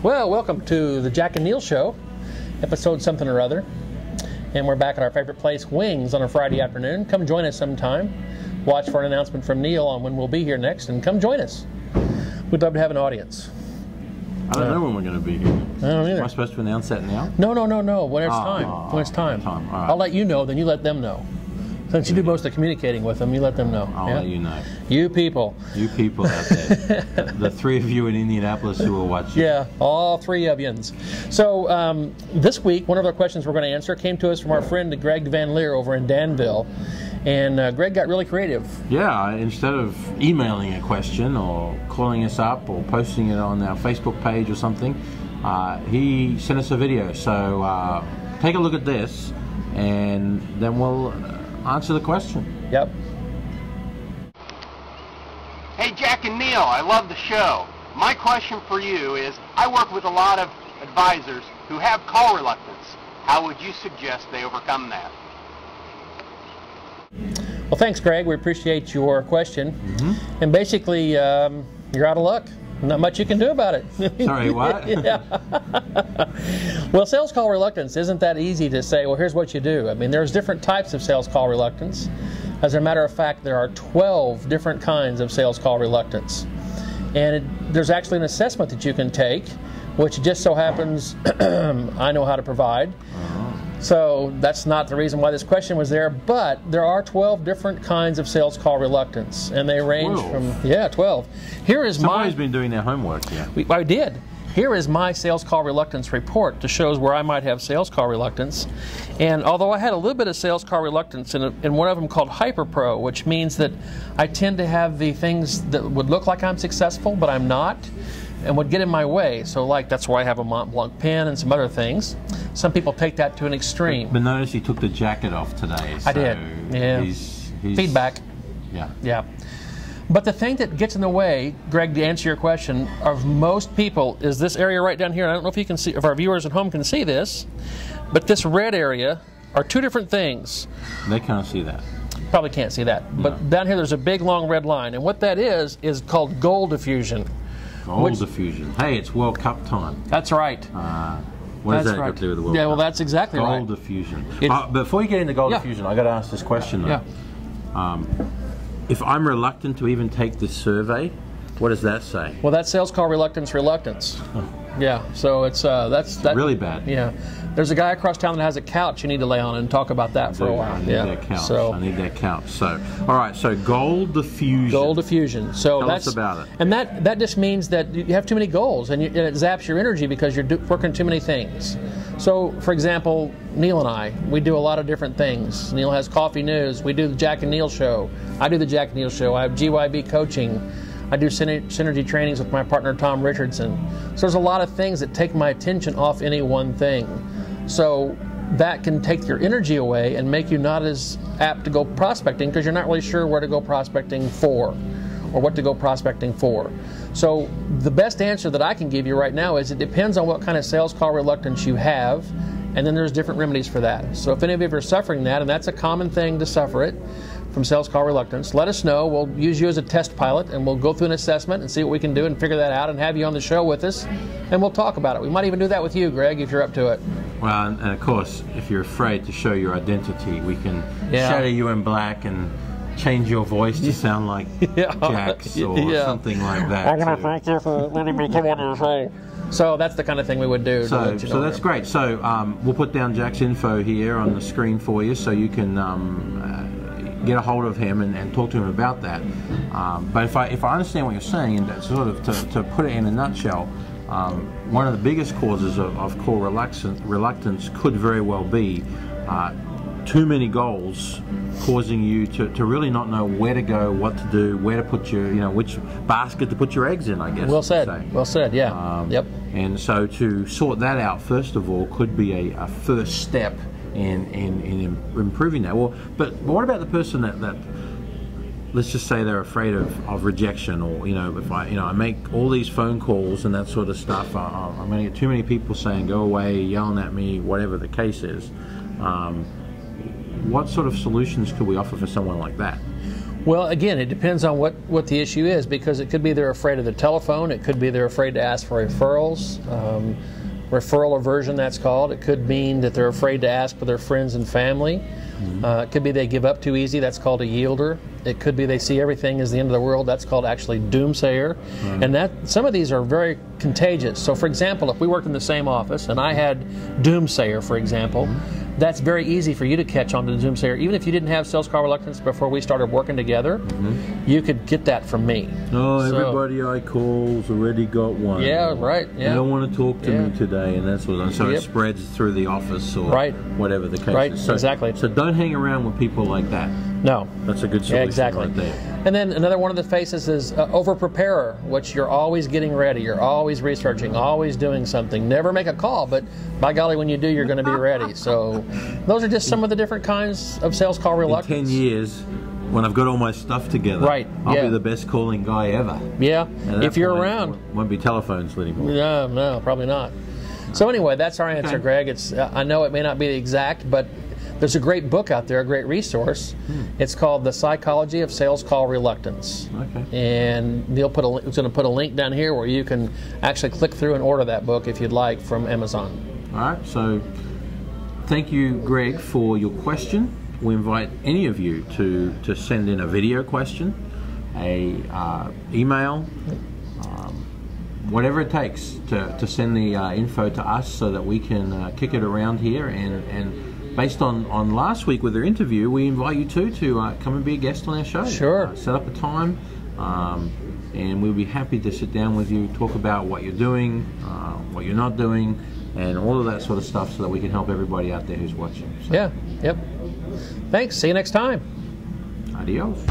Well, welcome to the Jack and Neil Show, episode something or other. And we're back at our favorite place, Wings, on a Friday afternoon. Come join us sometime. Watch for an announcement from Neil on when we'll be here next, and come join us. We'd love to have an audience. I don't know when we're going to be here. I don't either. Am I supposed to announce that now? No. When it's time. When it's time. All right. I'll let you know, then you let them know. Since you do most of the communicating with them, you let them know. I'll let you know. You people. You people out there. The three of you in Indianapolis who will watch you. Yeah, all three of yins. So this week, one of the questions we're going to answer came to us from our friend Greg VanLaere over in Danville. And Greg got really creative. Yeah, instead of emailing a question or calling us up or posting it on our Facebook page or something, he sent us a video. So take a look at this, and then we'll answer the question. Yep. Hey, Jack and Neil, I love the show. My question for you is, I work with a lot of advisors who have call reluctance. How would you suggest they overcome that? Well, thanks, Greg. We appreciate your question. Mm-hmm. And basically, you're out of luck. Not much you can do about it. Sorry, what? Yeah. Well, sales call reluctance isn't that easy to say, well, here's what you do. I mean, there's different types of sales call reluctance. As a matter of fact, there are 12 different kinds of sales call reluctance. And there's actually an assessment that you can take, which just so happens I know how to provide. So that's not the reason why this question was there, but there are 12 different kinds of sales call reluctance, and they range 12. from 12. Here is Somebody's been doing their homework, yeah. I did. Here is my sales call reluctance report to shows where I might have sales call reluctance. And although I had a little bit of sales call reluctance in one of them called Hyperpro, which means that I tend to have the things that would look like I'm successful, but I'm not, and would get in my way. So that's why I have a Mont Blanc pen and some other things. Some people take that to an extreme. But notice he took the jacket off today. So I did, yeah. He's feedback. Yeah. Yeah. But the thing that gets in the way, Greg, to answer your question, of most people is this area right down here. I don't know if you can see, if our viewers at home can see this, but this red area are two different things. They can't see that. Probably can't see that. No. But down here there's a big long red line, and what that is called goal diffusion. Goal diffusion. Hey, it's World Cup time. That's right. What does that got to do with the World Cup? Yeah, well, that's exactly right. Goal diffusion. Before you get into goal diffusion, I got to ask this question though. Yeah. If I'm reluctant to even take this survey, what does that say? Well, that's sales call reluctance. Yeah, so it's that's really bad. Yeah, there's a guy across town that has a couch you need to lay on and talk about that for a while. I need that couch. I need that couch. So, all right. So, goal diffusion. Goal diffusion. So Tell us about it. And that just means that you have too many goals, and it zaps your energy because you're working too many things. So, for example, Neil and I, we do a lot of different things. Neil has Coffee News. We do the Jack and Neil Show. I do the Jack and Neil Show. I have GYB coaching. I do synergy trainings with my partner Tom Richardson. So there's a lot of things that take my attention off any one thing. So that can take your energy away and make you not as apt to go prospecting because you're not really sure where to go prospecting for or what to go prospecting for. So the best answer that I can give you right now is it depends on what kind of sales call reluctance you have, and then there's different remedies for that. So if any of you are suffering that, and that's a common thing to suffer it, from sales call reluctance, let us know. We'll use you as a test pilot, and we'll go through an assessment and see what we can do and figure that out and have you on the show with us, and we'll talk about it. We might even do that with you, Greg, if you're up to it. Well, and of course, if you're afraid to show your identity, we can shadow you in black and change your voice to sound like Jack's or something like that. I want to thank you for letting me come on your show. So that's the kind of thing we would do. So that's great. So we'll put down Jack's info here on the screen for you so you can get a hold of him and talk to him about that. But if I understand what you're saying, and sort of to put it in a nutshell, one of the biggest causes of call reluctance could very well be too many goals causing you to really not know where to go, what to do, where to put your, which basket to put your eggs in, I guess. Well said. Well said, yeah. Yep. And so to sort that out, first of all, could be a first step in improving that. Well, but what about the person that let's just say they're afraid of rejection, or if I make all these phone calls and that sort of stuff, I'm going to get too many people saying go away, yelling at me, whatever the case is. What sort of solutions could we offer for someone like that? Well, again, it depends on what the issue is, because it could be they're afraid of the telephone. It could be they're afraid to ask for referrals. Referral aversion, that's called. It could mean that they're afraid to ask for their friends and family. It could be they give up too easy. That's called a yielder. It could be they see everything as the end of the world. That's called actually doomsayer. And some of these are very contagious. So, for example, if we worked in the same office and I had doomsayer, for example, that's very easy for you to catch on to the doomsayer. Even if you didn't have sales call reluctance before we started working together, you could get that from me. Oh, everybody I call's already got one. Yeah, right. Yeah. They don't want to talk to me today, and that's what. So it spreads through the office or whatever the case is. So, exactly. So don't hang around with people like that. No. That's a good solution right there. And then another one of the faces is over-preparer, which you're always getting ready. You're always researching, always doing something. Never make a call, but by golly, when you do, you're going to be ready. So those are just some of the different kinds of sales call reluctance. In 10 years, when I've got all my stuff together, I'll be the best calling guy ever. Yeah, if you're around. Won't be telephones anymore. No, probably not. So anyway, that's our answer, Greg. It's I know it may not be exact, but there's a great book out there, a great resource. It's called The Psychology of Sales Call Reluctance. And Neil is going to put a link down here where you can actually click through and order that book if you'd like from Amazon. All right, so thank you, Greg, for your question. We invite any of you to send in a video question, a email, whatever it takes to send the info to us so that we can kick it around here. And based on last week with their interview, we invite you to come and be a guest on our show. Sure. Set up a time, and we'll be happy to sit down with you, talk about what you're doing, what you're not doing, and all of that sort of stuff so that we can help everybody out there who's watching. So. Yeah, yep. Thanks. See you next time. Adios.